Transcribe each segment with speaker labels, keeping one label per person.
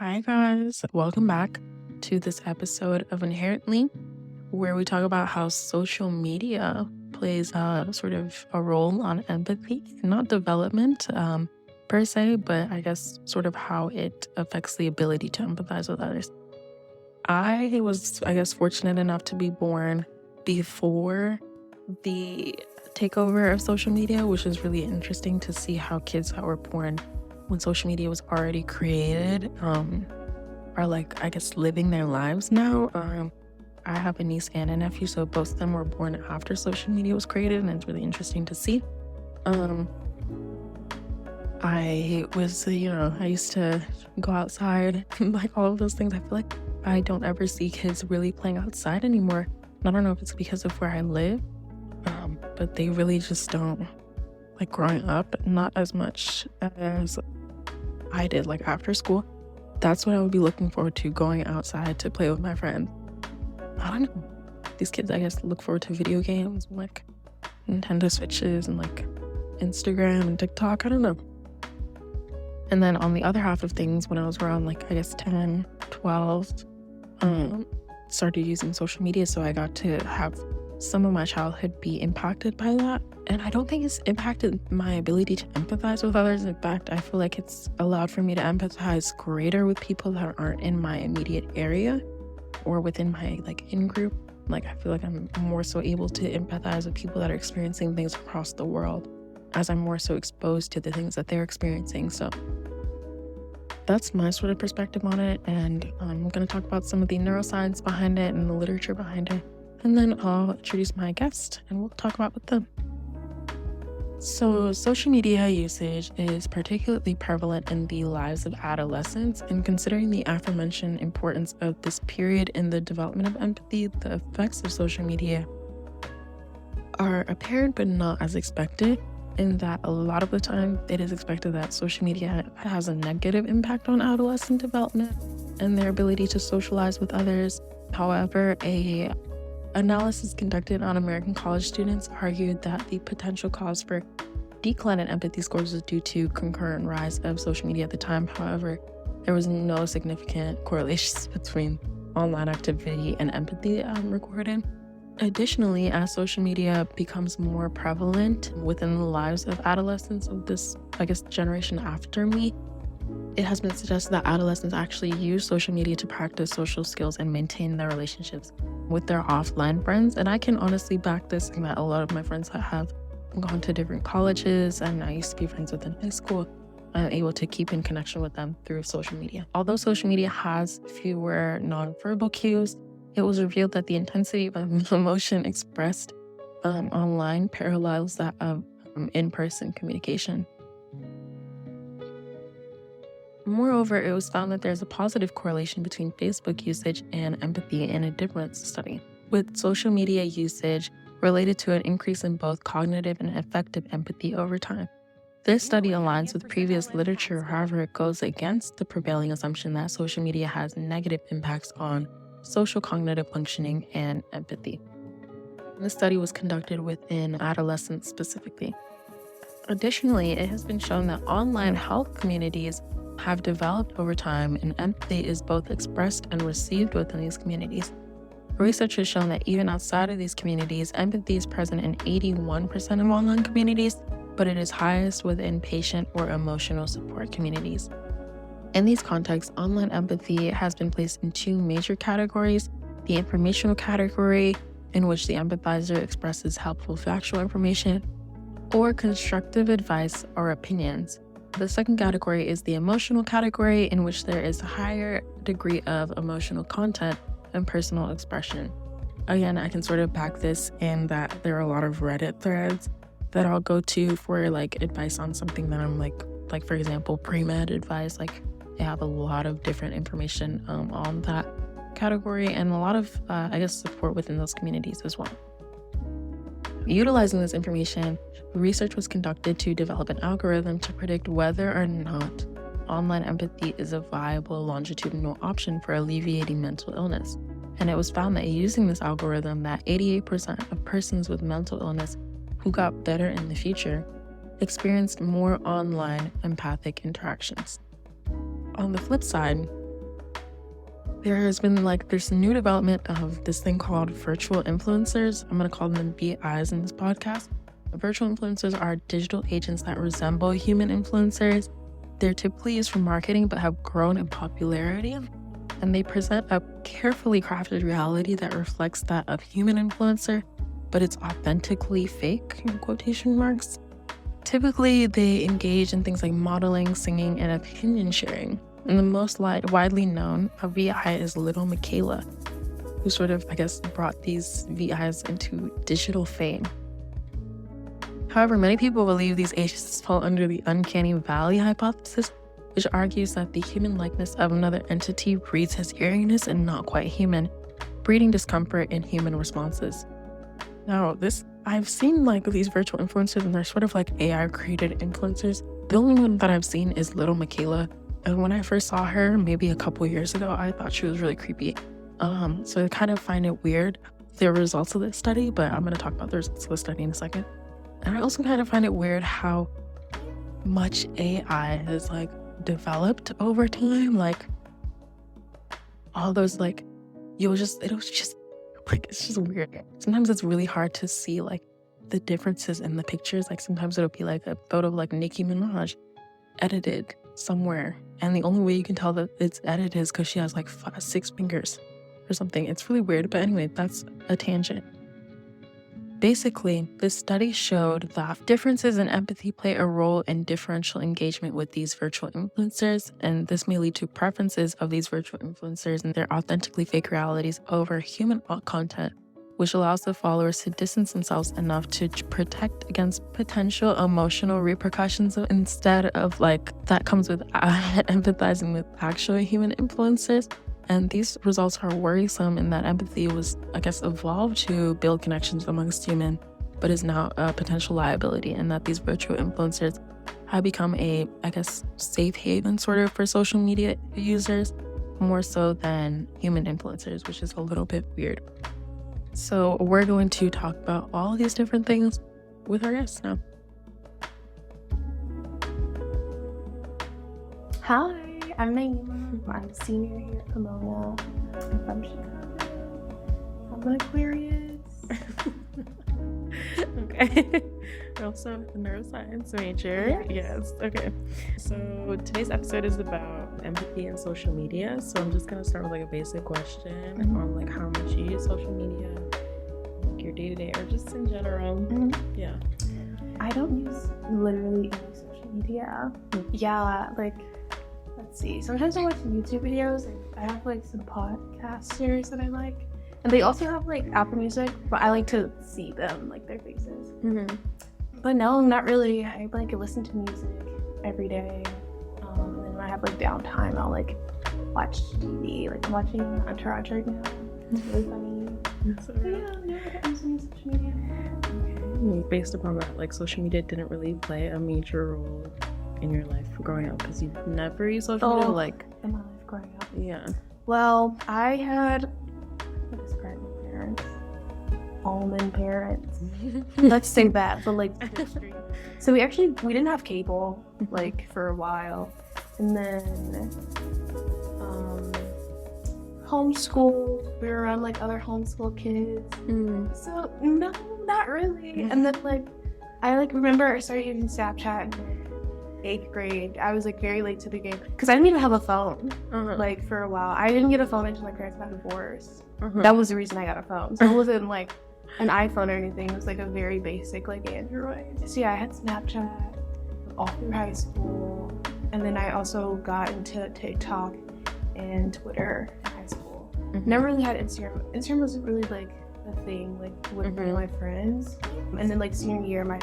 Speaker 1: Hi, guys. Welcome back to this episode of Inherently, where we talk about how social media plays sort of a role on empathy, not development per se, but I guess sort of how it affects the ability to empathize with others. I was, fortunate enough to be born before the takeover of social media, which is really interesting to see how kids that were born when social media was already created are living their lives now. I have a niece and a nephew, so both of them were born after social media was created, and it's really interesting to see. I was, I used to go outside, like all of those things. I feel like I don't ever see kids really playing outside anymore. And I don't know if it's because of where I live, but they really just don't, like growing up, not as much as I did, like after school. That's what I would be looking forward to, going outside to play with my friends. I don't know. These kids, I guess, look forward to video games, like Nintendo Switches and like Instagram and TikTok. I don't know. And then on the other half of things, when I was around 10, 12, started using social media. So I got to have some of my childhood be impacted by that. And I don't think it's impacted my ability to empathize with others. In fact, I feel like it's allowed for me to empathize greater with people that aren't in my immediate area or within my in-group. I feel like I'm more so able to empathize with people that are experiencing things across the world, as I'm more so exposed to the things that they're experiencing. So that's my sort of perspective on it. And I'm going to talk about some of the neuroscience behind it and the literature behind it. And then I'll introduce my guest and we'll talk about with them. So social media usage is particularly prevalent in the lives of adolescents, and considering the aforementioned importance of this period in the development of empathy, the effects of social media are apparent but not as expected, in that a lot of the time it is expected that social media has a negative impact on adolescent development and their ability to socialize with others. However, a analysis conducted on American college students argued that the potential cause for decline in empathy scores was due to concurrent rise of social media at the time. However, there was no significant correlations between online activity and empathy recorded. Additionally, as social media becomes more prevalent within the lives of adolescents of this, generation after me, it has been suggested that adolescents actually use social media to practice social skills and maintain their relationships with their offline friends. And I can honestly back this in that a lot of my friends that have gone to different colleges and I used to be friends with in high school, I'm able to keep in connection with them through social media. Although social media has fewer nonverbal cues, it was revealed that the intensity of emotion expressed online parallels that of in-person communication. Moreover, it was found that there's a positive correlation between Facebook usage and empathy in a different study, with social media usage related to an increase in both cognitive and affective empathy over time. This study aligns with previous literature, however, it goes against the prevailing assumption that social media has negative impacts on social cognitive functioning and empathy. This study was conducted within adolescents specifically. Additionally, it has been shown that online health communities have developed over time, and empathy is both expressed and received within these communities. Research has shown that even outside of these communities, empathy is present in 81% of online communities, but it is highest within patient or emotional support communities. In these contexts, online empathy has been placed in two major categories: the informational category, in which the empathizer expresses helpful factual information, or constructive advice or opinions. The second category is the emotional category, in which there is a higher degree of emotional content and personal expression. Again, I can sort of back this in that there are a lot of Reddit threads that I'll go to for advice on something that I'm like for example, pre-med advice. They have a lot of different information on that category, and a lot of support within those communities as well. Utilizing this information, research was conducted to develop an algorithm to predict whether or not online empathy is a viable longitudinal option for alleviating mental illness. And it was found that using this algorithm, that 88% of persons with mental illness who got better in the future experienced more online empathic interactions. On the flip side, There's been there's a new development of this thing called virtual influencers. I'm going to call them VIs in this podcast. Virtual influencers are digital agents that resemble human influencers. They're typically used for marketing but have grown in popularity. And they present a carefully crafted reality that reflects that of human influencer, but it's authentically fake, in quotation marks. Typically, they engage in things like modeling, singing, and opinion sharing. And the most widely known VI is Little Michaela, who sort of, brought these VIs into digital fame. However, many people believe these agents fall under the uncanny valley hypothesis, which argues that the human likeness of another entity breeds his eeriness and not quite human, breeding discomfort in human responses. Now, I've seen these virtual influencers, and they're sort of AI created influencers. The only one that I've seen is Little Michaela. And when I first saw her, maybe a couple years ago, I thought she was really creepy. So I kind of find it weird, the results of this study, but I'm going to talk about the results of the study in a second. And I also kind of find it weird how much AI has developed over time. All those it's just weird. Sometimes it's really hard to see the differences in the pictures. Sometimes it'll be a photo of Nicki Minaj edited somewhere, and the only way you can tell that it's edited is because she has 6 fingers or something. It's really weird, but anyway, that's a tangent. Basically, this study showed that differences in empathy play a role in differential engagement with these virtual influencers, and this may lead to preferences of these virtual influencers and their authentically fake realities over human content, which allows the followers to distance themselves enough to protect against potential emotional repercussions instead of that comes with empathizing with actual human influencers. And these results are worrisome in that empathy was, evolved to build connections amongst humans, but is now a potential liability, and that these virtual influencers have become a, safe haven sort of for social media users, more so than human influencers, which is a little bit weird. So we're going to talk about all of these different things with our guests now.
Speaker 2: Hi, I'm Naima. I'm a senior here at Pomona. I'm from Chicago. I'm an Aquarius.
Speaker 1: Okay. You're also a neuroscience major. Yes. Okay. So today's episode is about empathy and social media. So I'm just gonna start with a basic question on how much you use social media, your day-to-day, or just in general. Yeah.
Speaker 2: I don't use literally any social media. Yeah, let's see. Sometimes I watch YouTube videos. I have some podcasters that I like. And they also have Apple Music, but I like to see them, their faces. But no, not really. I listen to music every day. And then when I have downtime, I'll watch TV. I'm watching Entourage right now. It's really funny. I don't use any social media.
Speaker 1: Okay. Based upon that, social media didn't really play a major role in your life growing up because you've never used social media.
Speaker 2: In my life growing up.
Speaker 1: Yeah.
Speaker 2: Well, I had parents, almond parents. Let's say that, but so we didn't have cable for a while, and then homeschooled. We were around other homeschool kids. So no, not really. And then I remember I started using Snapchat in 8th grade. I was very late to the game because I didn't even have a phone for a while. I didn't get a phone until my parents got divorced. That was the reason I got a phone. So it wasn't an iPhone or anything. It was a very basic Android. So yeah, I had Snapchat all through high school, and then I also got into TikTok and Twitter in high school. Never really had Instagram. Instagram wasn't really a thing with my friends. And then senior year, my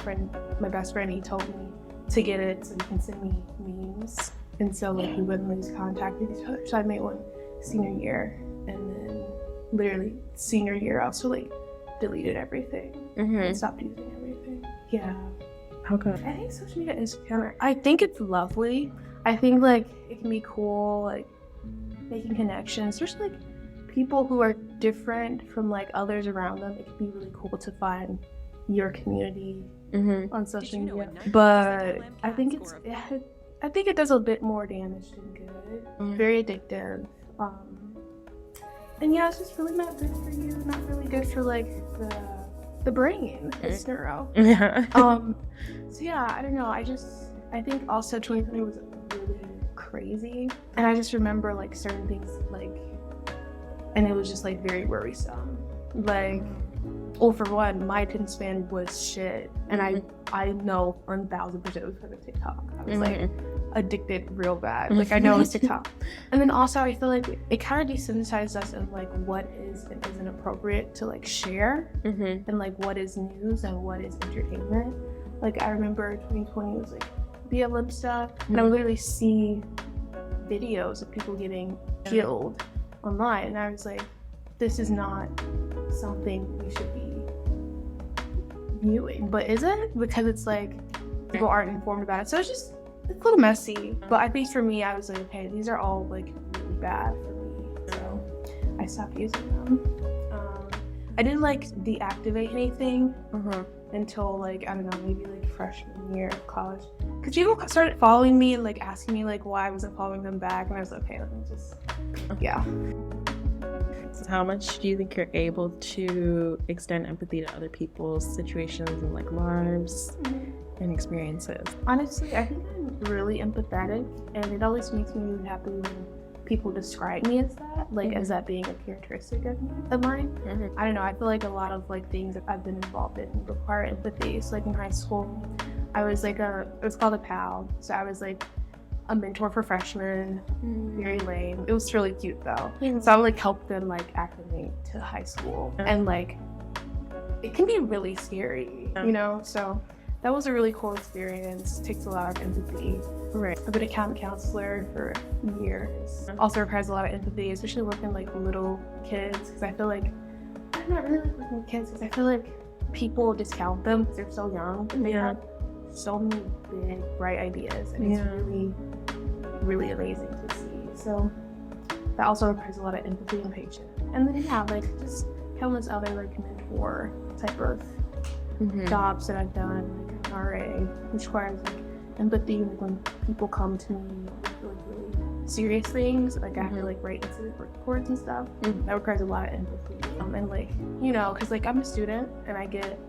Speaker 2: best friend, he told me to get it so he can send me memes, and so we wouldn't lose contact with each other. So I made one senior year, and then literally senior year I also deleted everything and stopped using everything. Yeah.
Speaker 1: How come?
Speaker 2: I think social media is I think it's lovely. I think it can be cool, making connections, especially people who are different from others around them. It can be really cool to find your community on social media, but I think it does a bit more damage than good. Very addictive. And yeah, it's just really not good for you, not really good for like the brain. It's neuro.
Speaker 1: Yeah.
Speaker 2: So yeah, I don't know. I think also 2020 was really crazy. And I just remember like certain things and it was just like very worrisome. Like, well, for one, my attention span was shit. And I know 1000% it was because of TikTok. I was like addicted real bad. Like I know it was TikTok. And then also I feel like it kind of desensitized us in like what is and isn't appropriate to like share, and like what is news and what is entertainment. Like I remember 2020 was like BLM stuff, and I would literally see videos of people getting killed online, and I was like, this is not something we should be viewing. But is it? Because it's like people aren't informed about it, so it's a little messy. But I think for me, I was like, okay, these are all like really bad for me, so I stopped using them. I didn't like deactivate anything until like, I don't know, maybe like freshman year of college, because people started following me and like asking me like why I wasn't following them back, and I was like, okay, let me just
Speaker 1: So how much do you think you're able to extend empathy to other people's situations and like lives and experiences?
Speaker 2: Honestly, I think I'm really empathetic, and it always makes me really happy when people describe me as that, like as that being a characteristic of mine. I don't know, I feel like a lot of like things that I've been involved in require empathy. So like in high school, I was like it was called a pal, so I was like a mentor for freshmen. Very lame. It was really cute though. So I would like help them like acclimate to high school, and like it can be really scary, you know. So that was a really cool experience. It takes a lot of empathy. Right. I've been a camp counselor for years. Also requires a lot of empathy, especially working like little kids, because I feel like I'm not really like working with kids because I feel like people discount them because they're so young, but they have so many big, bright ideas, and it's really, really amazing to see. So that also requires a lot of empathy and patience. And then like just countless other like mentor type of jobs that I've done, like RA, which requires like empathy. Like when people come to me with like really serious things, like I have to like write incident reports and stuff. That requires a lot of empathy. And like, you know, because like I'm a student and I get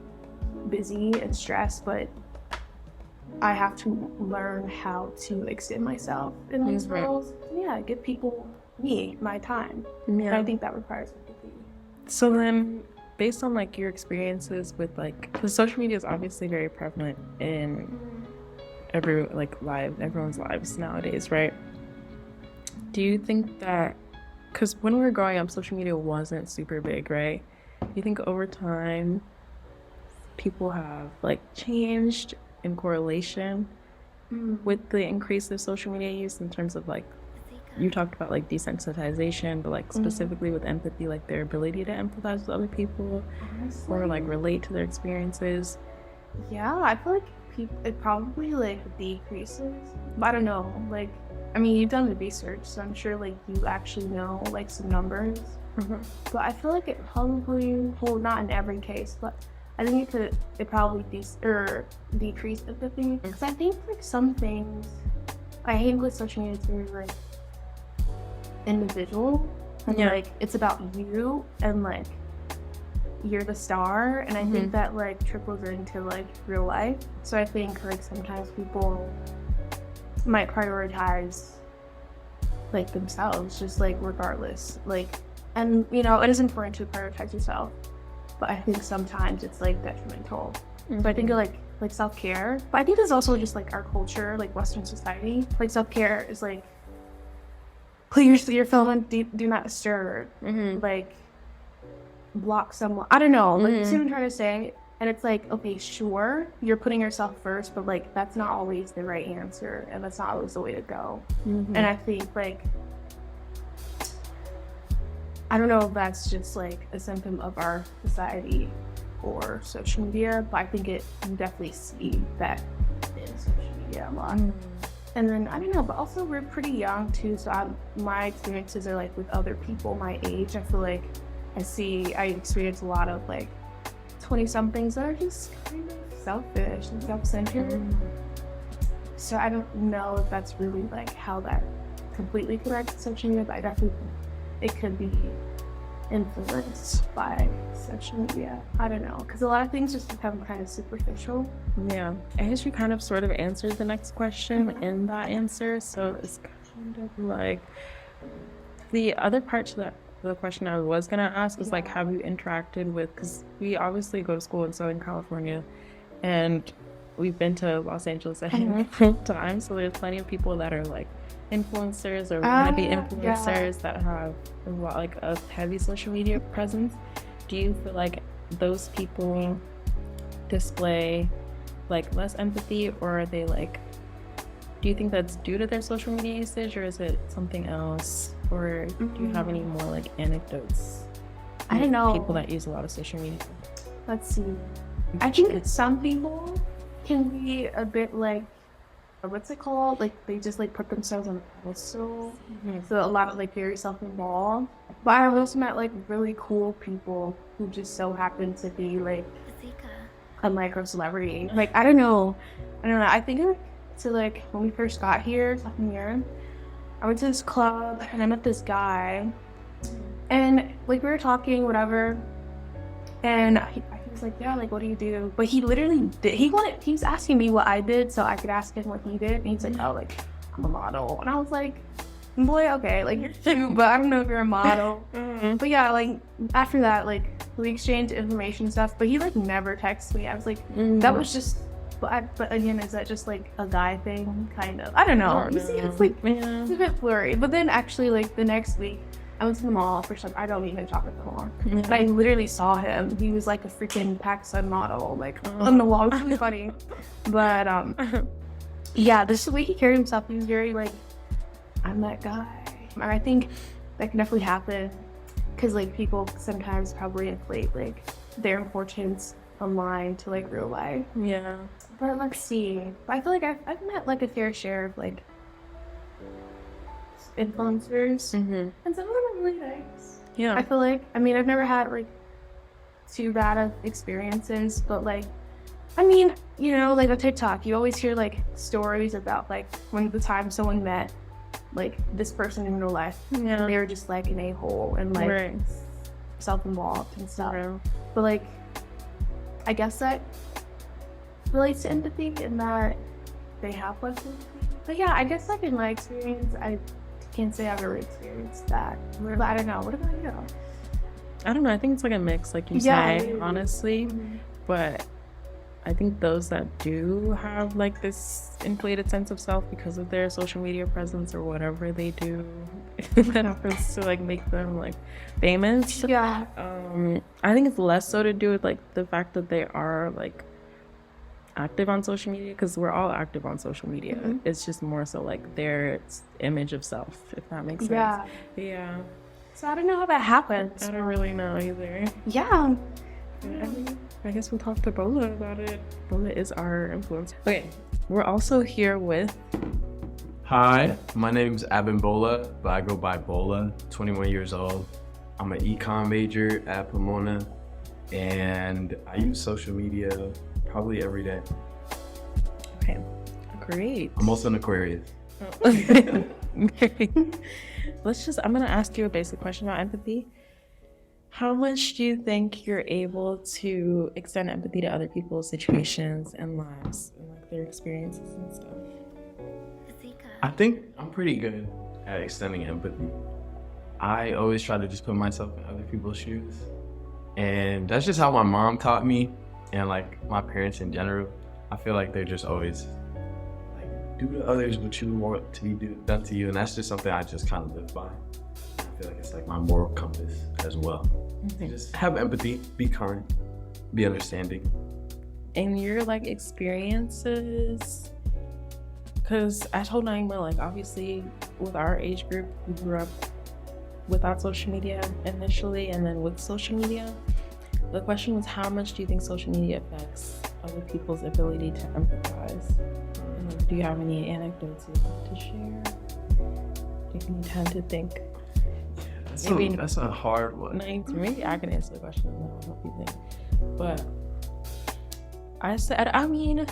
Speaker 2: busy and stressed, but I have to learn how to extend myself in these roles. Give people my time. And I think that requires empathy.
Speaker 1: So then, based on like your experiences with like, because social media is obviously very prevalent in everyone's lives nowadays, right? Do you think that, because when we were growing up, social media wasn't super big, right? Do you think over time people have like changed in correlation with the increase of social media use, in terms of like, you talked about like desensitization, but like specifically with empathy, like their ability to empathize with other people, or like relate to their experiences?
Speaker 2: Yeah, I feel like it probably like decreases. I don't know, like, I mean, you've done the research, so I'm sure like you actually know like some numbers. But I feel like it probably, well, not in every case, but I think it probably decrease empathy, because I think like some things, I hate with social media, it's very like individual, and like it's about you, and like you're the star, and I think that like trickles into like real life. So I think like sometimes people might prioritize like themselves, just like regardless, like, and you know, it is important to prioritize yourself, but I think sometimes it's like detrimental. But I think like self-care, but I think there's also just like our culture, like Western society, like self-care is like clear your phone and do not disturb, like block someone, I don't know, like you see what I'm trying to say. And it's like, okay, sure, you're putting yourself first, but like that's not always the right answer, and that's not always the way to go. And I think like, I don't know if that's just like a symptom of our society or social media, but I think you definitely see that in social media a lot. And then I don't know, but also we're pretty young too, so my experiences are like with other people my age. I feel like I experience a lot of like 20-somethings that are just kind of selfish and self-centered. So I don't know if that's really like how that completely connects to social media, but I definitely think it could be influenced by social media. I don't know, because a lot of things just become kind of superficial.
Speaker 1: Yeah, I guess you kind of sort of answered the next question in that answer. So it's kind of like the other part to the question I was gonna ask is like, have you interacted with? Because we obviously go to school in Southern California, and we've been to Los Angeles a handful of times. So there's plenty of people that are like influencers or wannabe influencers that have a lot, like a heavy social media presence. Do you feel like those people display like less empathy, or are they like, do you think that's due to their social media usage, or is it something else, or do you have any more like anecdotes?
Speaker 2: I don't know,
Speaker 1: people that use a lot of social media.
Speaker 2: Let's see, I think that some people can be a bit like, what's it called, like they just like put themselves on a pedestal. So a lot of like very self-involved, but I've also met like really cool people who just so happen to be like a micro celebrity. Like I don't know, I think to like when we first got here sophomore year, I went to this club and I met this guy, and like we were talking whatever, and he was like, yeah, like what do you do? But he literally did, he was asking me what I did so I could ask him what he did, and he's like, oh, like I'm a model. And I was like, boy, okay, like you're cute, but I don't know if you're a model. But yeah, like after that, like we exchanged information and stuff, but he like never texts me. I was like, that was just, but again, is that just like a guy thing, kind of? I don't know. You see, it's like it's a bit blurry. But then actually, like the next week, I went to the mall for some. I don't even talk at the mall, but I literally saw him. He was like a freaking PacSun model, like on the wall. It was really funny. But yeah, this is the way he carried himself. He was very like, I'm that guy. And I think that can definitely happen because like people sometimes probably inflate like their importance online to like real life.
Speaker 1: Yeah.
Speaker 2: But let's see. I feel like I've met like a fair share of like influencers, and some of them are really nice.
Speaker 1: Yeah.
Speaker 2: I feel like, I mean, I've never had like too bad of experiences, but like, I mean, you know, like on TikTok, you always hear like stories about like when the time someone met like this person in real life, and they were just like an a-hole and like self-involved and stuff. But like, I guess that relates to empathy in that they have less empathy. But yeah, I guess like in my experience, I can't say I've ever experienced that. But I don't know. What about you?
Speaker 1: I don't know. I think it's like a mix, like you say, honestly. But I think those that do have like this inflated sense of self because of their social media presence or whatever they do that happens to like make them like famous.
Speaker 2: Yeah.
Speaker 1: I think it's less so to do with like the fact that they are like active on social media, because we're all active on social media. It's just more so like their image of self, if that makes sense. Yeah.
Speaker 2: So I don't know how that happens.
Speaker 1: I don't really know either.
Speaker 2: Yeah.
Speaker 1: I guess we'll talk to Bola about it. Bola is our influencer. Okay, we're also here with...
Speaker 3: Hi, my name's Abin Bola, but I go by Bola, 21 years old. I'm an econ major at Pomona, and I use social media probably every day.
Speaker 1: Okay, great.
Speaker 3: I'm also an Aquarius.
Speaker 1: I'm gonna ask you a basic question about empathy. How much do you think you're able to extend empathy to other people's situations and lives and like their experiences and stuff?
Speaker 3: I think I'm pretty good at extending empathy. I always try to just put myself in other people's shoes. And that's just how my mom taught me, and like my parents in general. I feel like they're just always like, do to others what you want to be done to you. And that's just something I just kind of live by. I feel like it's like my moral compass as well. Just have empathy, be kind, be understanding.
Speaker 1: In your like experiences, because I told Naima, like obviously with our age group, we grew up without social media initially and then with social media. The question was, how much do you think social media affects other people's ability to empathize? And, like, do you have any anecdotes you'd like to share? Do you tend to think?
Speaker 3: That's a hard one.
Speaker 1: Maybe I can answer the question. What do you think? But I mean,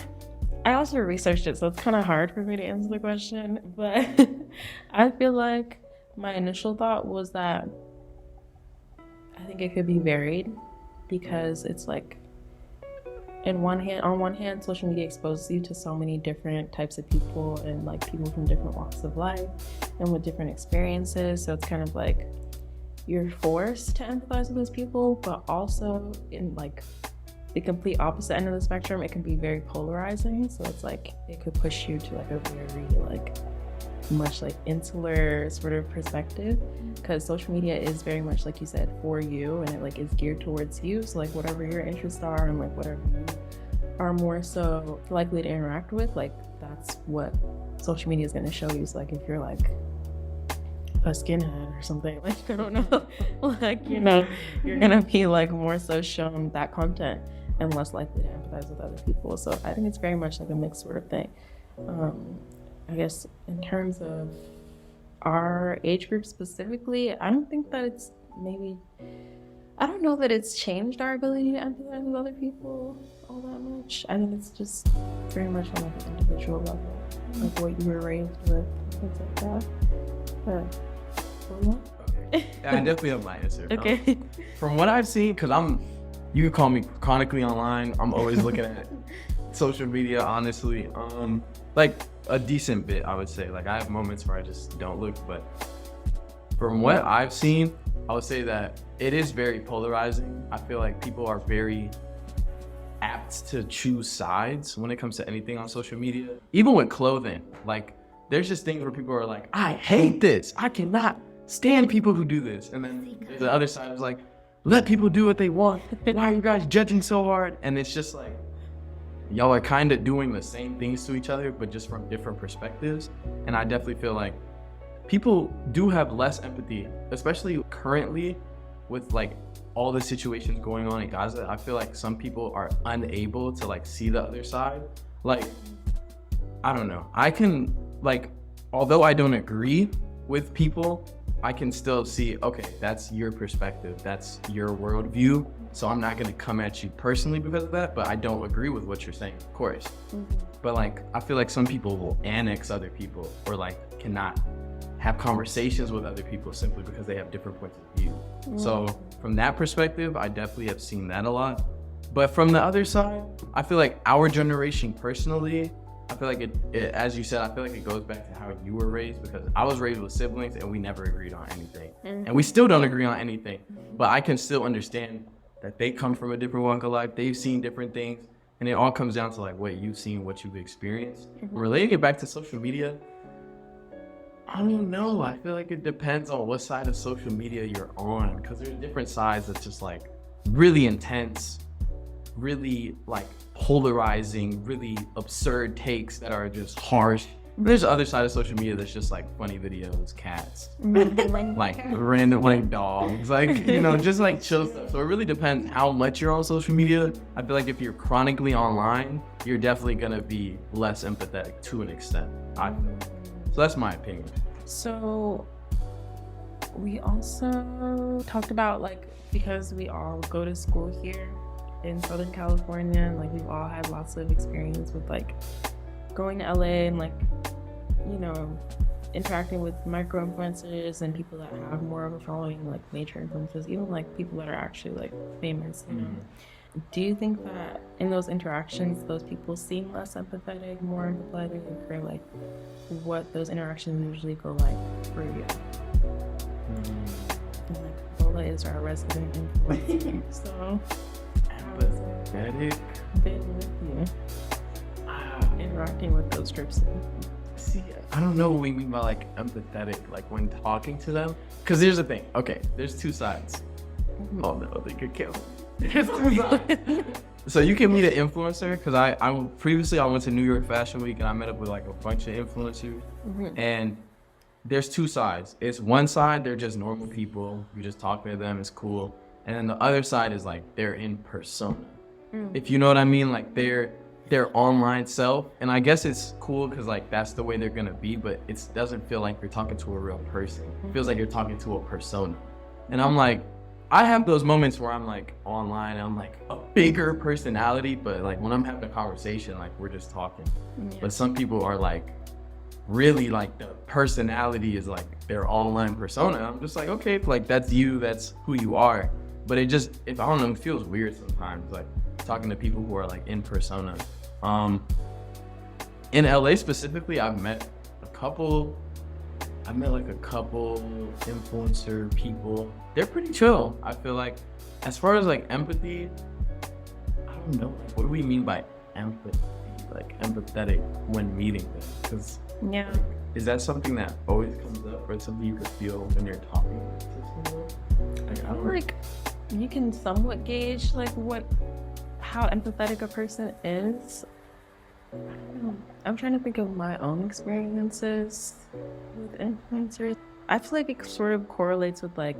Speaker 1: I also researched it, so it's kind of hard for me to answer the question. But I feel like my initial thought was that I think it could be varied because it's like, on one hand, social media exposes you to so many different types of people and like people from different walks of life and with different experiences. So it's kind of like you're forced to empathize with those people, but also in like the complete opposite end of the spectrum, it can be very polarizing. So it's like it could push you to like a very like much like insular sort of perspective, because social media is very much, like you said, for you, and it like is geared towards you. So like whatever your interests are and like whatever you are more so likely to interact with, like that's what social media is going to show you. So like if you're like a skinhead or something, like I don't know, like, you know, you're gonna be like more so shown that content and less likely to empathize with other people. So I think it's very much like a mixed sort of thing. I guess in terms of our age group specifically, I don't think that it's I don't know that it's changed our ability to empathize with other people all that much. I think it's just very much on like an individual level, like what you were raised with, things like that.
Speaker 3: Okay. Yeah, I definitely have my answer.
Speaker 1: Okay.
Speaker 3: From what I've seen, because you can call me chronically online. I'm always looking at social media, honestly. Like a decent bit, I would say. Like I have moments where I just don't look, but from what I've seen, I would say that it is very polarizing. I feel like people are very apt to choose sides when it comes to anything on social media. Even with clothing, like there's just things where people are like, I hate this. I cannot stand people who do this. And then the other side is like, let people do what they want. Why are you guys judging so hard? And it's just like, y'all are kind of doing the same things to each other, but just from different perspectives. And I definitely feel like people do have less empathy, especially currently with like all the situations going on in Gaza. I feel like some people are unable to like see the other side. Like, I don't know. I can like, although I don't agree with people, I can still see, okay, that's your perspective. That's your worldview. So I'm not gonna come at you personally because of that, but I don't agree with what you're saying, of course. But like, I feel like some people will annex other people or like cannot have conversations with other people simply because they have different points of view. So from that perspective, I definitely have seen that a lot. But from the other side, I feel like our generation personally, I feel like it, as you said, I feel like it goes back to how you were raised, because I was raised with siblings and we never agreed on anything. And we still don't agree on anything, but I can still understand that they come from a different walk of life. They've seen different things, and it all comes down to like, wait, you've seen what you've experienced. Relating it back to social media, I don't know. I feel like it depends on what side of social media you're on, because there's different sides that's just like really intense, really like polarizing, really absurd takes that are just harsh. There's the other side of social media that's just like funny videos, cats, like random like dogs, like, you know, just like chill stuff. So it really depends how much you're on social media. I feel like if you're chronically online, you're definitely gonna be less empathetic to an extent, I feel. So that's my opinion.
Speaker 1: So we also talked about like, because we all go to school here in Southern California, and like we've all had lots of experience with like going to LA and like, you know, interacting with micro influencers and people that have more of a following, like major influencers, even like people that are actually like famous, you know. Do you think that in those interactions, those people seem less empathetic, more empathetic, or like what those interactions usually go like for you? And, like, Lola is our resident influencer, so
Speaker 3: empathetic.
Speaker 1: Been with you, interacting with those groups.
Speaker 3: See, I don't know what we mean by like empathetic, like when talking to them. Because here's the thing. Okay, there's two sides. Oh no, they could kill me. There's two sides. So you can meet an influencer, because I previously I went to New York Fashion Week and I met up with like a bunch of influencers. And there's two sides. It's one side, they're just normal people. You just talk to them, it's cool. And then the other side is like they're in persona. If you know what I mean, like their online self. And I guess it's cool because like that's the way they're gonna be, but it doesn't feel like you're talking to a real person. It feels like you're talking to a persona. And I'm like, I have those moments where I'm like online, I'm like a bigger personality, but like when I'm having a conversation, like we're just talking. But some people are like really like the personality is like their online persona. I'm just like, okay, like that's you, that's who you are. but it I don't know, it feels weird sometimes, like talking to people who are like in persona. In LA specifically, I've met like a couple influencer people. They're pretty chill. I feel like as far as like empathy, I don't know, like, what do we mean by empathy? Like empathetic when meeting them? Because
Speaker 1: Yeah.
Speaker 3: is that something that always comes up, or something you could feel when you're talking to someone? Like, I don't know.
Speaker 1: Like, you can somewhat gauge like how empathetic a person is. I don't know. I'm trying to think of my own experiences with influencers. I feel like it sort of correlates with like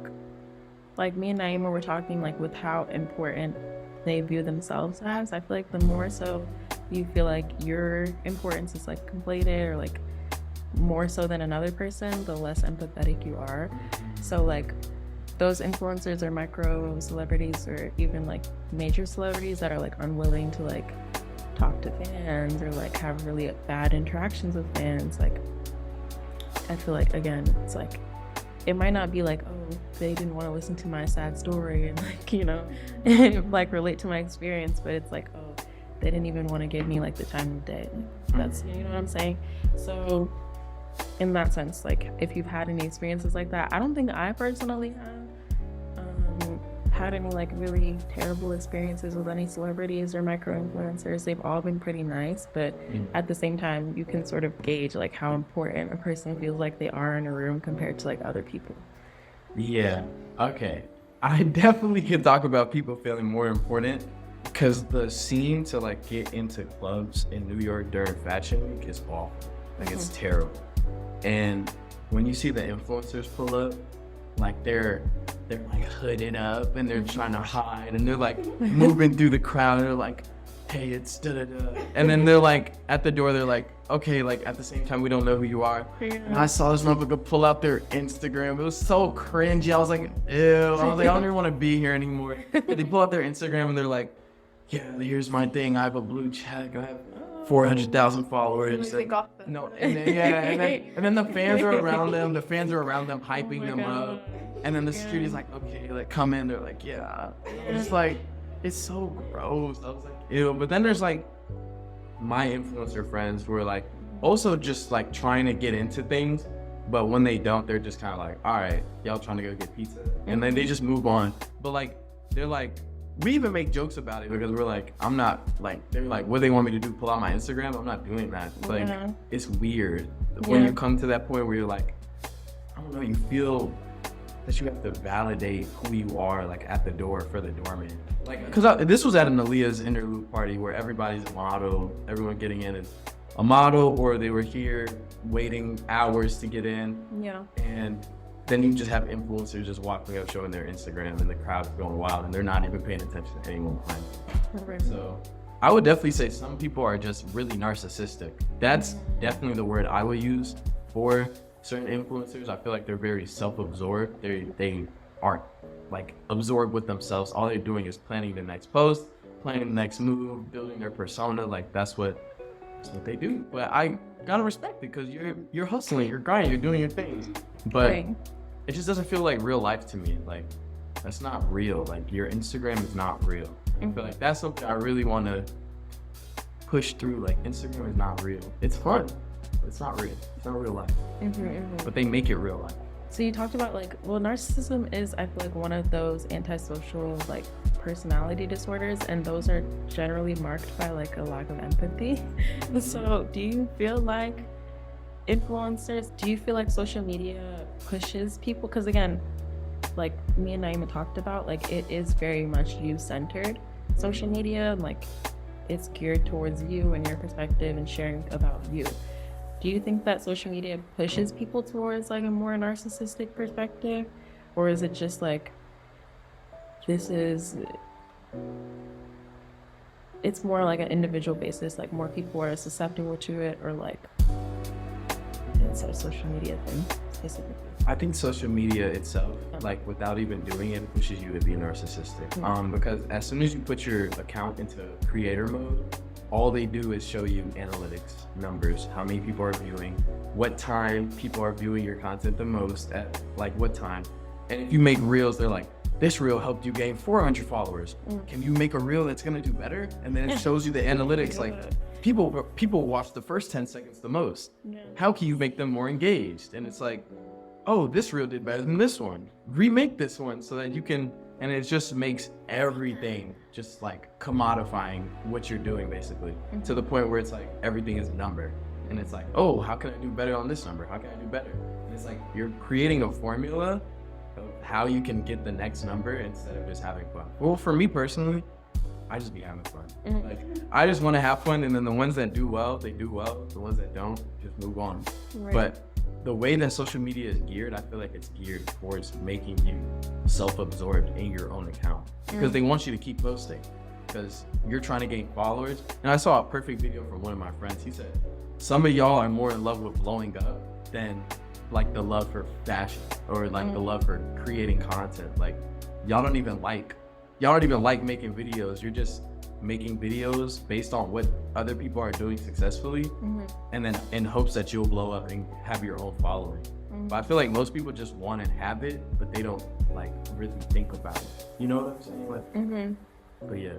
Speaker 1: me and Naima were talking like with how important they view themselves as. I feel like the more so you feel like your importance is like completed or like more so than another person, the less empathetic you are. So like those influencers or micro celebrities or even like major celebrities that are like unwilling to like talk to fans or like have really bad interactions with fans, like I feel like again it's like it might not be like, oh, they didn't want to listen to my sad story and like, you know, like relate to my experience, but it's like, oh, they didn't even want to give me like the time of day. Like, that's, you know what I'm saying? So in that sense, like if you've had any experiences like that, I don't think I personally have had any like really terrible experiences with any celebrities or micro influencers. They've all been pretty nice, but at the same time you can sort of gauge like how important a person feels like they are in a room compared to like other people.
Speaker 3: Yeah, okay, I definitely could talk about people feeling more important, because the scene to like get into clubs in New York during Fashion Week is awful. Like it's terrible. And when you see the influencers pull up, like they're like hooded up and they're trying to hide and they're like moving through the crowd and they're like, hey, it's da-da-da. And then they're like at the door, they're like, okay, like at the same time we don't know who you are. And I saw this motherfucker pull out their Instagram. It was so cringy. I was like, ew. I was like, I don't even want to be here anymore. They pull out their Instagram and they're like, yeah, here's my thing. I have a blue check. I have 400,000 followers. No, and then the fans are around them. The fans are around them, hyping them up. And then the security's like, okay, like come in. They're like, yeah. It's like, it's so gross. I was like, ew. But then there's like my influencer friends who are like also just like trying to get into things, but when they don't, they're just kind of like, all right, y'all trying to go get pizza, and then they just move on. But like they're like, we even make jokes about it because we're like, I'm not like, they're like, what do they want me to do? Pull out my Instagram? I'm not doing that. Like, it's weird when you come to that point where you're like, I don't know, you feel that you have to validate who you are, like at the door for the doorman. Like, because this was at an Aaliyah's interlude party where everybody's a model, everyone getting in is a model, or they were here waiting hours to get in.
Speaker 1: Yeah.
Speaker 3: And then you just have influencers just walking up, showing their Instagram, and the crowd's going wild, and they're not even paying attention to anyone behind them. So I would definitely say some people are just really narcissistic. That's definitely the word I would use for certain influencers. I feel like they're very self-absorbed. They aren't like absorbed with themselves. All they're doing is planning the next post, planning the next move, building their persona. Like that's what they do. But I gotta respect it because you're hustling, you're grinding, you're doing your things. But it just doesn't feel like real life to me. Like that's not real. Like your Instagram is not real. I feel like that's something I really want to push through. Like Instagram is not real. It's fun. It's not real. It's not real life. But they make it real life.
Speaker 1: So you talked about like, well, narcissism is, I feel like, one of those antisocial like personality disorders, and those are generally marked by like a lack of empathy. So do you feel like influencers, do you feel like social media pushes people? Because again, like me and Naima talked about, like it is very much you-centered social media, and like it's geared towards you and your perspective and sharing about you. Do you think that social media pushes people towards like a more narcissistic perspective, or is it just like it's more like an individual basis, like more people are susceptible to it, or like it's a social media thing specifically?
Speaker 3: I think social media itself, like without even doing it, pushes you to be narcissistic. Because as soon as you put your account into creator mode, all they do is show you analytics, numbers, how many people are viewing, what time people are viewing your content the most, at like what time. And if you make reels, they're like, this reel helped you gain 400 followers. Can you make a reel that's gonna do better? And then it shows you the analytics. Like people watch the first 10 seconds the most. How can you make them more engaged? And it's like, oh, this reel did better than this one. Remake this one so that you can, and it just makes everything just like commodifying what you're doing basically, to the point where it's like everything is a number. And it's like, oh, how can I do better on this number? How can I do better? And it's like you're creating a formula of how you can get the next number instead of just having fun. Well, for me personally, I just be having fun. Like, I just want to have fun, and then the ones that do well, they do well. The ones that don't, just move on. Right. But the way that social media is geared, I feel like it's geared towards making you self-absorbed in your own account, because they want you to keep posting, because you're trying to gain followers. And I saw a perfect video from one of my friends. He said, some of y'all are more in love with blowing up than like the love for fashion or like the love for creating content. Like y'all don't even like making videos. You're just making videos based on what other people are doing successfully, and then in hopes that you'll blow up and have your own following. But I feel like most people just want to have it, but they don't like really think about it. You know what I'm saying? But yeah.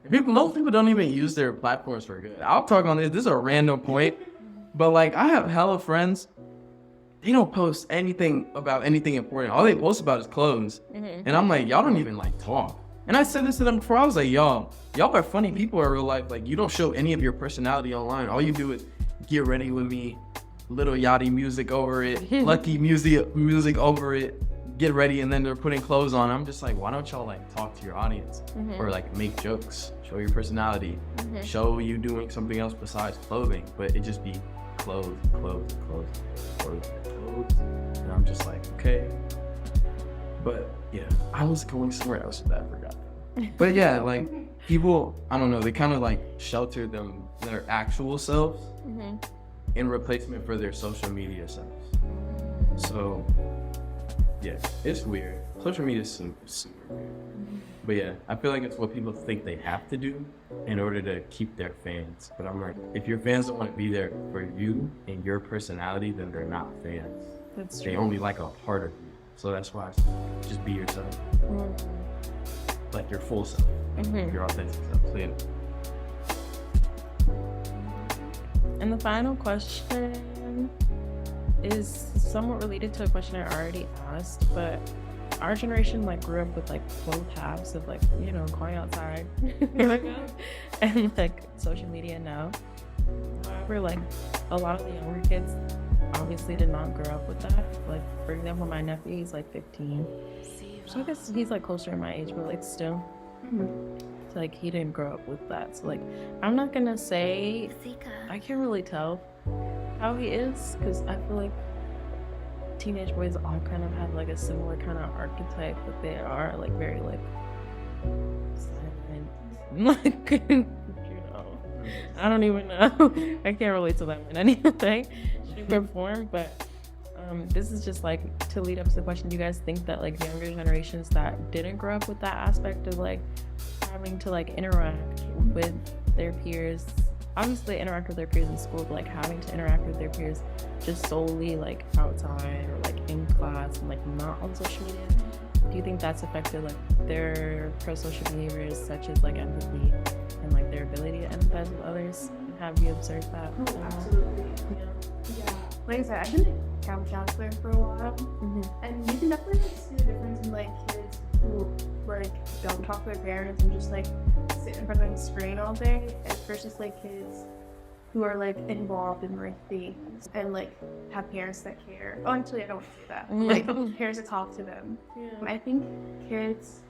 Speaker 3: Most people don't even use their platforms for good. I'll talk on this. This is a random point, but like I have hella friends. They don't post anything about anything important. All they post about is clothes. And I'm like, y'all don't even like talk. And I said this to them before. I was like, y'all are funny people in real life. Like you don't show any of your personality online. All you do is get ready with me, Little Yachty music over it, Lucky music over it. Get ready, and then they're putting clothes on. I'm just like, why don't y'all like talk to your audience or like make jokes, show your personality, show you doing something else besides clothing? But it just be clothes. And I'm just like, okay. But yeah, I was going somewhere else with that, I forgot. But yeah, like people, I don't know, they kind of like shelter their actual selves in replacement for their social media selves. So yeah, it's weird. Social media is super weird. But yeah, I feel like it's what people think they have to do in order to keep their fans. But I'm like, if your fans don't want to be there for you and your personality, then they're not fans. That's true. They only like a part of you. So that's why I say, just be yourself. Like your full self. Your authentic self. So yeah.
Speaker 1: And the final question is somewhat related to a question I already asked, but our generation like grew up with like both halves of like, you know, going outside and like social media now. However, like a lot of the younger kids obviously did not grow up with that. Like for example, my nephew, he's like 15, so I guess he's like closer to my age, but like still so, like he didn't grow up with that. So like I'm not gonna say, I can't really tell how he is, because I feel like teenage boys all kind of have like a similar kind of archetype, that they are like very like silent, like you know, I don't even know. I can't relate to them in anything, shape or form. But this is just like to lead up to the question: do you guys think that like younger generations that didn't grow up with that aspect of like having to like interact with their peers, obviously interact with their peers in school, but like having to interact with their peers just solely like outside or like in class and like not on social media, do you think that's affected like their pro-social behaviors, such as like empathy and like their ability to empathize with others? Have you observed that?
Speaker 2: Oh, absolutely. Yeah. Like I said, I've been a camp counselor for a while, and you can definitely like, see the difference in like kids who like don't talk to their parents and just like sit in front of a screen all day, versus like kids who are like involved in like things and like have parents that care. Oh, actually, I don't want to say that. Like parents that talk to them. I think kids,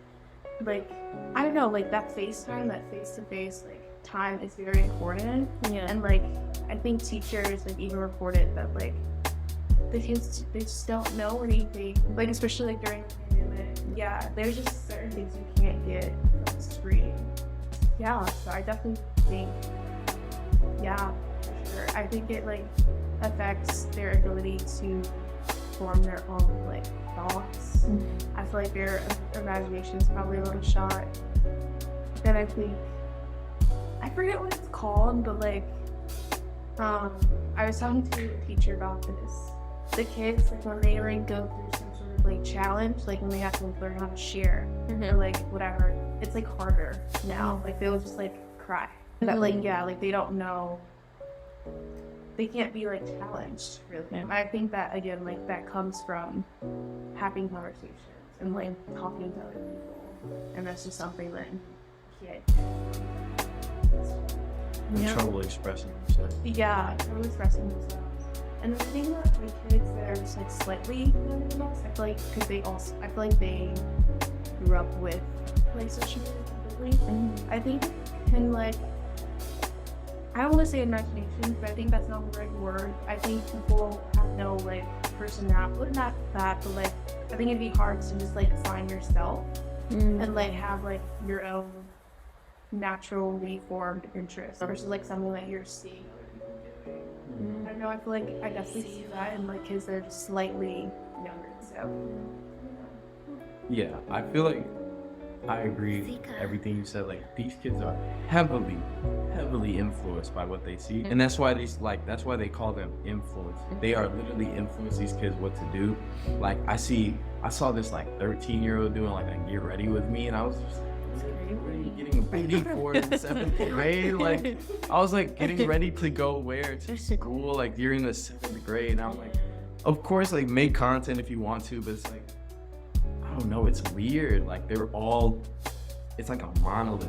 Speaker 2: like, I don't know, like that FaceTime, that face-to-face like time is very important. And like I think teachers like even reported that like the kids, they just don't know anything, like especially like during the pandemic. Yeah, there's just certain things you can't get from the screen. Yeah, so I definitely think, yeah, for sure. I think it like affects their ability to form their own like thoughts. I feel like their imagination is probably a little shot. Then I think, I forget what it's called, but like, I was talking to a teacher about this. The kids, like when they like go through some sort like challenged, like when they have to learn how to share or like whatever, it's like harder now. Like they'll just like cry. That like like they don't know. They can't be like challenged really. I think that again, like that comes from having conversations and like talking to other people, and that's just something that you can't.
Speaker 3: Trouble expressing themselves.
Speaker 2: Yeah, trouble expressing themselves. And the thing about like kids that are just like slightly younger than us, I feel like because I feel like they grew up with like social media completely. I think it can like, I don't want to say imagination, but I think that's not the right word. I think people have no like personality, well, not that, but like I think it'd be hard to just like find yourself and like have like your own naturally formed interests versus like something that you're seeing other people doing. I don't know, I feel like I definitely see that in like kids that are just slightly younger. So
Speaker 3: Yeah, I feel like I agree with everything you said. Like these kids are heavily influenced by what they see, and that's why they call them influence. They are literally influence these kids what to do. Like I saw this like 13-year-old doing like a get ready with me, and I was just like, what are you getting ready for in 7th grade? Like I was like getting ready to go where to school, like during the 7th grade, and I'm like, of course, like make content if you want to, but it's like, I don't know, it's weird. Like it's like a monolith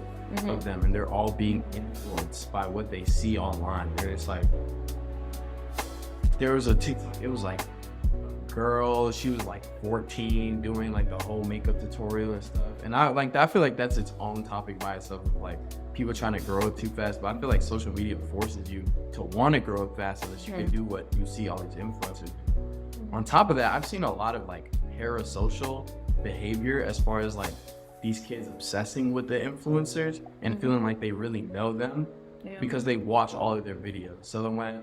Speaker 3: of them, and they're all being influenced by what they see online. It's like, there was a TikTok, it was like a girl, she was like 14 doing like the whole makeup tutorial and stuff. And I feel like that's its own topic by itself, of like people trying to grow up too fast. But I feel like social media forces you to want to grow up fast so that you can do what you see all these influencers do. On top of that, I've seen a lot of like parasocial behavior as far as like these kids obsessing with the influencers and feeling like they really know them because they watch all of their videos. So then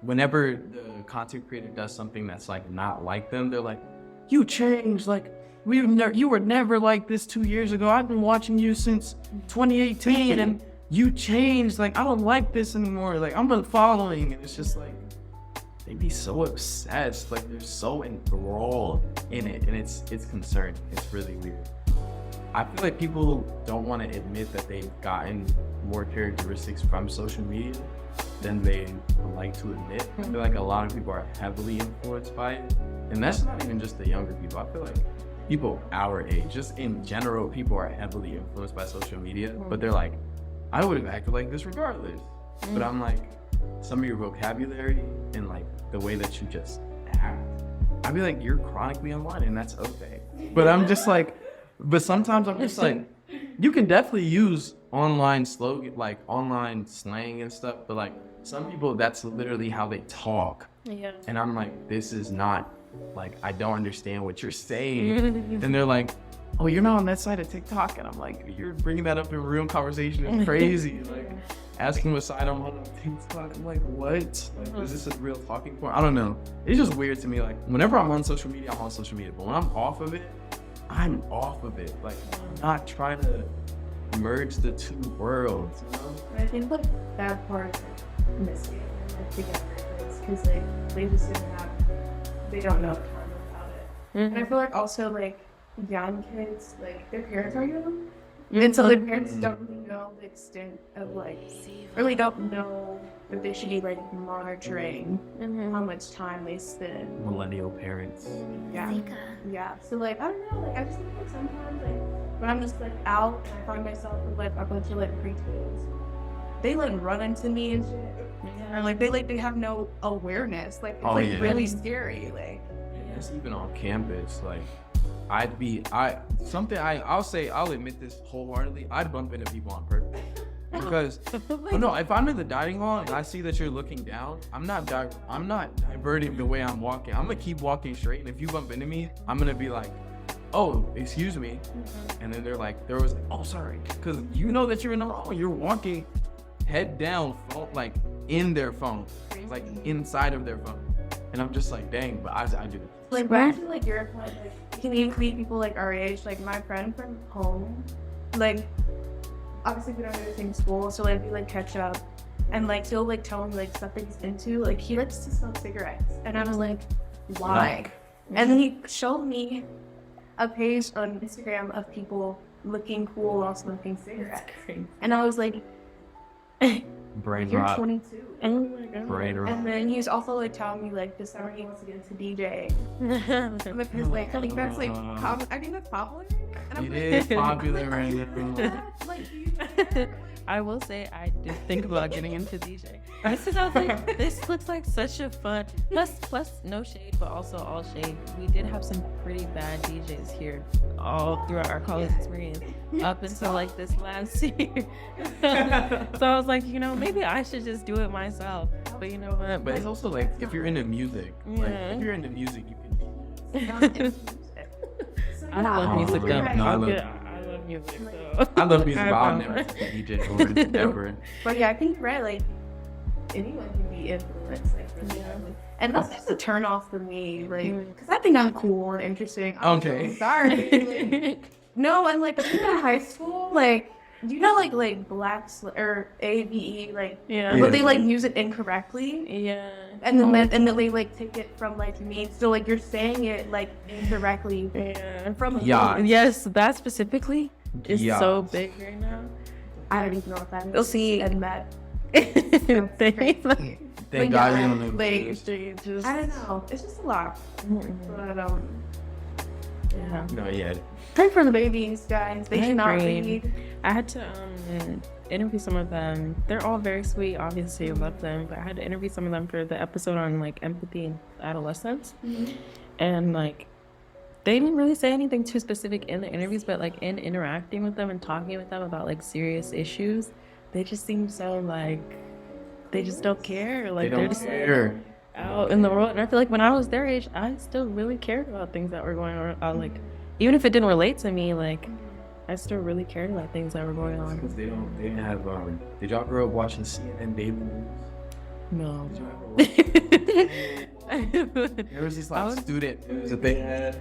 Speaker 3: whenever the content creator does something that's like not like them, they're like, you changed, like you were never like this 2 years ago. I've been watching you since 2018 and you changed, like I don't like this anymore, like I'm unfollowing. And it's just like, they be so obsessed, like they're so enthralled in it, and it's concerning. It's really weird. I feel like people don't want to admit that they've gotten more characteristics from social media than they like to admit. I feel like a lot of people are heavily influenced by it, and that's not even just the younger people. I feel like people our age, just in general, people are heavily influenced by social media, but they're like, I would have acted like this regardless. But I'm like, some of your vocabulary and like the way that you just act, I'd be like, you're chronically online and that's okay. But I'm just like, but sometimes I'm just like, you can definitely use online slogan, like online slang and stuff, but like some people, that's literally how they talk. Yeah. And I'm like, this is not, like, I don't understand what you're saying. And they're like, oh, you're not on that side of TikTok. And I'm like, you're bringing that up in real conversation. It's crazy. Like, asking what side I'm on TikTok. I'm like, what? Like, is this a real talking point? I don't know. It's just weird to me. Like, whenever I'm on social media, I'm on social media. But when I'm off of it, I'm off of it. Like, I'm not trying to merge the two worlds, you know?
Speaker 2: I think like that part is missing like together because like they just they don't know time about it. And I feel like also like young kids, like their parents are young. And so their parents don't really know the extent of like, really don't know that they should be like monitoring how much time they spend.
Speaker 3: Millennial parents.
Speaker 2: Yeah. Yeah. So like, I don't know, like I just think like sometimes like when I'm just like out and I find myself with like a bunch of like preteens, they like run into me and shit. Or like they have no awareness. Like it's really scary. Like
Speaker 3: it's even on campus, like I'll admit this wholeheartedly, I'd bump into people on purpose. Because no, if I'm in the dining hall and I see that you're looking down, I'm not diverting the way I'm walking. I'm gonna keep walking straight, and if you bump into me, I'm gonna be like, oh, excuse me. And then they're like, oh, sorry. Because you know that you're in the wrong. You're walking head down, phone, like in their phone, like inside of their phone. And I'm just like, dang, but I do it.
Speaker 2: Like, back to like your point, like, you can even meet people like our age. Like, my friend from home, like, obviously we don't go to the same school, so like we like catch up, and like he'll like tell me like stuff that he's into. Like, he likes to smoke cigarettes, and I was like, why? And then he showed me a page on Instagram of people looking cool while smoking cigarettes. And I was like,
Speaker 3: Brain
Speaker 2: you're
Speaker 3: rot.
Speaker 2: 22.
Speaker 1: Oh my god.
Speaker 3: Brain rot.
Speaker 2: And then he was also like telling me like this summer he wants to get into DJ. Because like I think that's like I think that's popular. And I'm
Speaker 3: It
Speaker 2: like,
Speaker 3: is popular right now.
Speaker 2: like you
Speaker 1: I will say I did think about getting into DJ. I was like, this looks like such a fun. Plus, no shade, but also all shade. We did have some pretty bad DJs here all throughout our college experience, up until like this last year. So I was like, maybe I should just do it myself. But you know what?
Speaker 3: But it's also like if you're into music, like
Speaker 1: Yeah.
Speaker 3: if you're into music, you can.
Speaker 2: not into music. So,
Speaker 1: I love music though.
Speaker 2: Right.
Speaker 3: No, I love-
Speaker 1: I love music though.
Speaker 3: I love music,
Speaker 1: I
Speaker 3: but I'll
Speaker 1: love
Speaker 3: never
Speaker 1: it.
Speaker 3: be a DJ or ever.
Speaker 2: But yeah, I think right, like anyone can be influenced, like really heavily. And that's just a turn off for me, like, because I think I'm cool and interesting. I'm
Speaker 3: Okay.
Speaker 2: so sorry. Like, no, and like in high school, like like black or ABE, like,
Speaker 1: Yeah.
Speaker 2: but they like use it incorrectly,
Speaker 1: Yeah.
Speaker 2: and then they like take it from like me. So like you're saying it like incorrectly
Speaker 1: Yeah.
Speaker 2: from
Speaker 3: Yeah.
Speaker 1: Yes, that specifically is
Speaker 3: Yeah.
Speaker 1: so big right now.
Speaker 2: I don't even know what that is.
Speaker 1: You'll see.
Speaker 2: And that.
Speaker 1: Thank
Speaker 3: Thank God you don't know.
Speaker 2: Like,
Speaker 1: just
Speaker 2: I don't know. It's just a lot. But
Speaker 1: yeah.
Speaker 3: No, yeah.
Speaker 2: pray for the babies, guys. They
Speaker 1: I
Speaker 2: should not
Speaker 1: agree.
Speaker 2: read.
Speaker 1: I had to interview some of them. They're all very sweet, obviously, I love them, but I had to interview some of them for the episode on like empathy in adolescence. And like they didn't really say anything too specific in the interviews, but like in interacting with them and talking with them about like serious issues, they just seem so like they just don't care. Like
Speaker 3: They
Speaker 1: they're
Speaker 3: don't
Speaker 1: just like,
Speaker 3: care.
Speaker 1: out in the world. And I feel like when I was their age, I still really cared about things that were going on. Like even if it didn't relate to me, like I still really cared about things that were going on.
Speaker 3: Because they didn't have. Did y'all grow up watching CNN Daily News?
Speaker 1: No.
Speaker 3: There was this like student news that they had,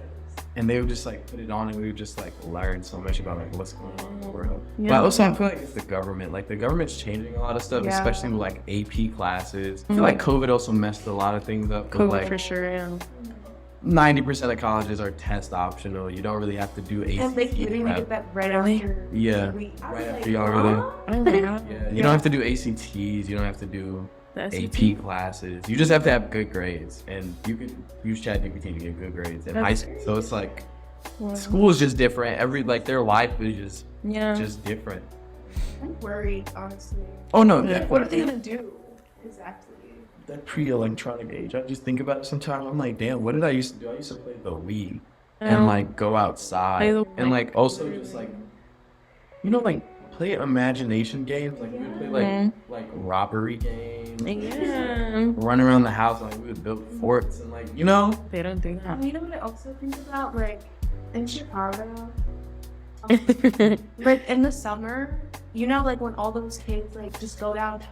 Speaker 3: and they would just like put it on, and we would just like learn so much about like what's going on in the world.
Speaker 1: Yeah.
Speaker 3: But I also feel like it's the government. Like the government's changing a lot of stuff,
Speaker 2: Yeah.
Speaker 3: especially with like AP classes. I feel like COVID also messed a lot of things up. 'Cause,
Speaker 1: COVID
Speaker 3: like,
Speaker 1: for sure, yeah.
Speaker 3: 90% of colleges are test optional. You don't really have to do ACT.
Speaker 2: And they literally
Speaker 3: prep.
Speaker 2: did that right after.
Speaker 3: Yeah.
Speaker 2: we- I was
Speaker 3: Right
Speaker 2: like,
Speaker 3: after y'all were there.
Speaker 2: huh?
Speaker 1: Oh my god.
Speaker 3: Yeah, you don't have to do ACTs. You don't have to do
Speaker 1: The
Speaker 3: AP classes. You just have to have good grades, and you could use ChatGPT to get good grades in high school. So it's like school is just different. Their life is
Speaker 1: Yeah.
Speaker 3: just different.
Speaker 2: I'm worried, honestly.
Speaker 3: Oh no,
Speaker 1: Yeah.
Speaker 2: What are they gonna do? Exactly.
Speaker 3: that pre-electronic age. I just think about it sometimes. I'm like, damn, what did I used to do? I used to play the Wii and like go outside
Speaker 1: Play the-
Speaker 3: and like also just like, like play imagination games. Like we would play like robbery games.
Speaker 1: Yeah.
Speaker 3: Run around the house, like we would build forts and like
Speaker 1: They don't do that.
Speaker 2: You know what I also think about? Like in Chicago, like in the summer, like when all those kids like just go downtown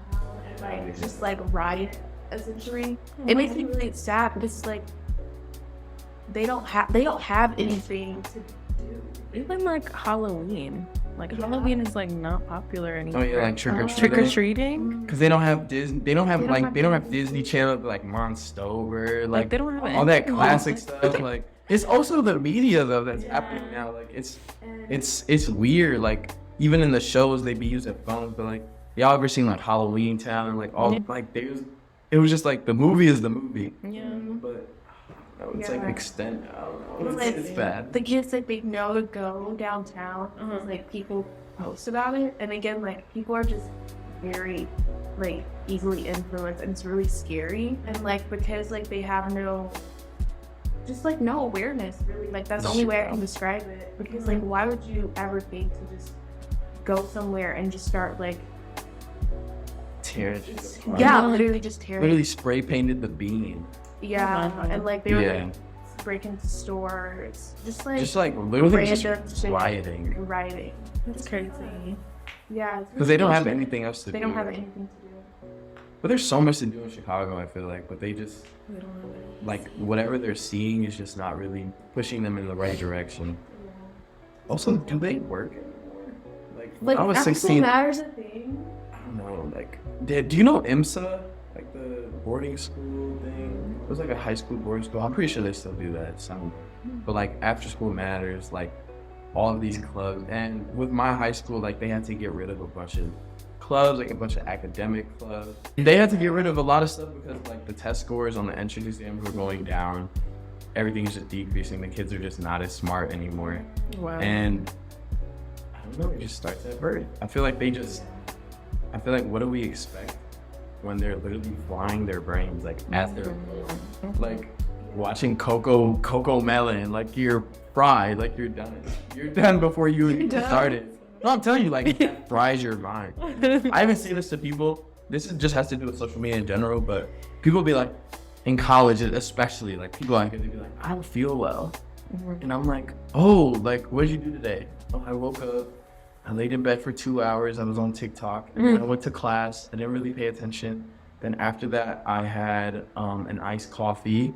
Speaker 2: and like just like riot, essentially. It makes me really sad because like they don't have anything to do.
Speaker 1: Even like Halloween. Like
Speaker 2: Yeah.
Speaker 1: Halloween is like not popular anymore.
Speaker 3: Oh yeah, like trick or
Speaker 1: Trick or treating.
Speaker 3: Because they don't have Disney. They don't have Disney Channel like Monstober,
Speaker 1: Like they don't have
Speaker 3: all that
Speaker 1: anything.
Speaker 3: classic stuff. Like it's also the media though that's happening now. Like it's weird. Like even in the shows they be using phones, but like y'all ever seen like Halloween Town and like all like it was just like the movie is the movie,
Speaker 1: Yeah.
Speaker 3: but it's
Speaker 2: Yeah.
Speaker 3: like extend. I don't know.
Speaker 2: It's
Speaker 3: It's bad.
Speaker 2: The kids like they know to go downtown. Like people post about it, and again, like people are just very like easily influenced, and it's really scary. And like because like they have no awareness really. Like that's the only way I can describe it. Because like why would you ever think to just go somewhere and just start like
Speaker 3: Tearing shit apart.
Speaker 2: yeah, literally just tearing.
Speaker 3: Literally spray painted the bean.
Speaker 2: Yeah, and like they were
Speaker 3: Yeah.
Speaker 2: like, break into stores, just like
Speaker 3: Literally just
Speaker 2: random shit.
Speaker 3: rioting.
Speaker 2: It's crazy. Yeah,
Speaker 3: Because they don't have anything else to do.
Speaker 2: They don't have anything to do.
Speaker 3: But there's so much to do in Chicago, I feel like. But they just, like, whatever they're seeing is just not really pushing them in the right direction. Also, do they work anymore? Like, when
Speaker 2: Like
Speaker 3: I was
Speaker 2: everything
Speaker 3: 16, I
Speaker 2: matters a thing.
Speaker 3: don't know, like, do you know IMSA? Like the boarding school thing? it was like a high school boarding school. I'm pretty sure they still do that. So, but like after school matters, like all of these clubs. And with my high school, like they had to get rid of a bunch of clubs, like a bunch of academic clubs. They had to get rid of a lot of stuff because like the test scores on the entrance exams were going down. Everything is just decreasing. The kids are just not as smart anymore.
Speaker 1: Wow.
Speaker 3: And I don't know, it just starts at birth. I feel like what do we expect when they're literally frying their brains like as they're like watching Coco Melon, like you're fried, like you're done. You're done before you even started. No, I'm telling you, like that fries your mind. I haven't seen this to people. Just has to do with social media in general, but people be like, in college especially, like people like, they'd be like, I don't feel well. And I'm like, oh, like what did you do today? Oh, I woke up, I laid in bed for 2 hours, I was on TikTok, and then I went to class, I didn't really pay attention. Then after that, I had an iced coffee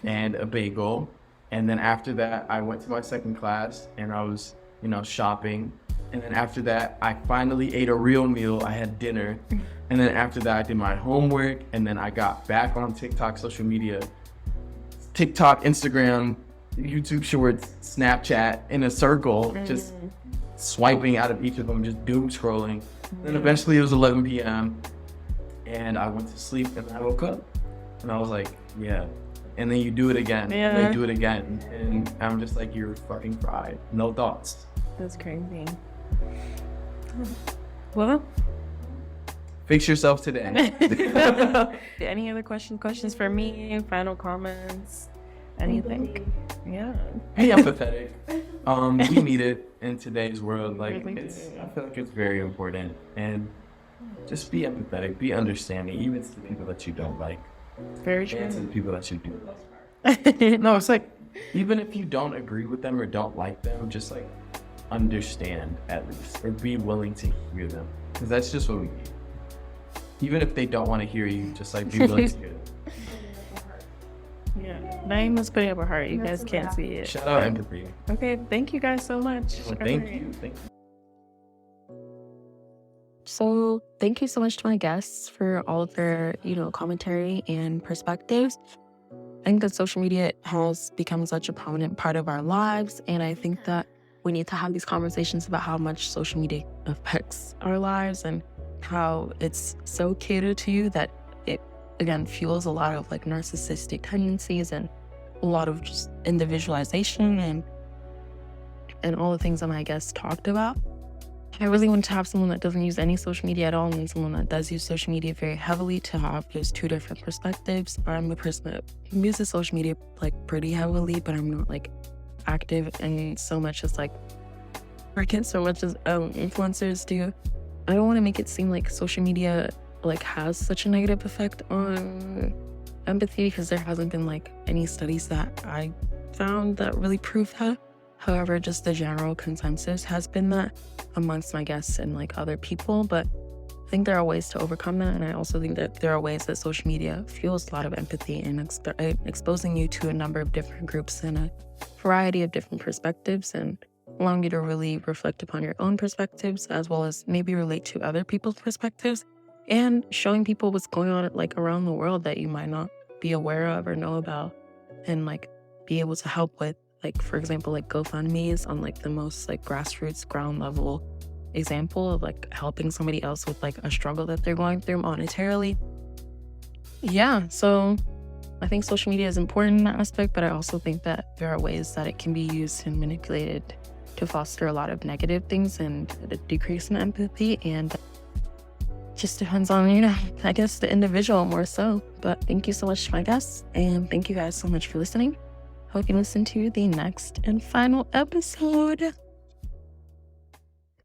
Speaker 3: and a bagel. And then after that, I went to my second class and I was, shopping. And then after that, I finally ate a real meal. I had dinner. And then after that, I did my homework. And then I got back on TikTok, social media, TikTok, Instagram, YouTube Shorts, Snapchat in a circle, just swiping out of each of them, just doom scrolling. Then eventually it was 11 p.m. and I went to sleep and I woke up and I was like, yeah. And then you do it again.
Speaker 1: Yeah.
Speaker 3: And they do it again. And I'm just like, you're fucking fried. No thoughts.
Speaker 1: That's crazy. Well,
Speaker 3: fix yourself today.
Speaker 1: any other questions for me? Final comments? Anything? Yeah.
Speaker 3: Be empathetic. We need it in today's world. Like
Speaker 1: Really
Speaker 3: I feel like it's very important. And just be empathetic, be understanding, even to the people that you don't like.
Speaker 1: Very
Speaker 3: And to the
Speaker 1: true.
Speaker 3: people that you do. No, it's like, even if you don't agree with them or don't like them, just like understand at least, or be willing to hear them. Because that's just what we need. Even if they don't want to hear you, just like be willing to hear them.
Speaker 1: Yeah. Naeemah's putting up a heart. You guys can't see it.
Speaker 3: Shout out empathy.
Speaker 1: Okay, thank you guys so much.
Speaker 3: Well, thank you. Thank you.
Speaker 1: So thank you so much to my guests for all of their, commentary and perspectives. I think that social media has become such a prominent part of our lives, and I think that we need to have these conversations about how much social media affects our lives and how it's so catered to you that it, again, fuels a lot of like narcissistic tendencies and a lot of just individualization and all the things that my guests talked about. I really want to have someone that doesn't use any social media at all and someone that does use social media very heavily to have those two different perspectives. I'm a person that uses social media like pretty heavily, but I'm not like active and so much as like influencers do. I don't want to make it seem like social media like has such a negative effect on empathy because there hasn't been like any studies that I found that really prove that. However, just the general consensus has been that amongst my guests and like other people, but I think there are ways to overcome that. And I also think that there are ways that social media fuels a lot of empathy and exposing you to a number of different groups and a variety of different perspectives and allowing you to really reflect upon your own perspectives as well as maybe relate to other people's perspectives and showing people what's going on like around the world that you might not be aware of or know about and like be able to help with. Like, for example, like GoFundMe's on like the most like grassroots ground level example of like helping somebody else with like a struggle that they're going through monetarily. Yeah, so I think social media is important in that aspect, but I also think that there are ways that it can be used and manipulated to foster a lot of negative things and a decrease in empathy, and just depends on, I guess the individual more so. But thank you so much to my guests, and thank you guys so much for listening. Hope you listen to the next and final episode.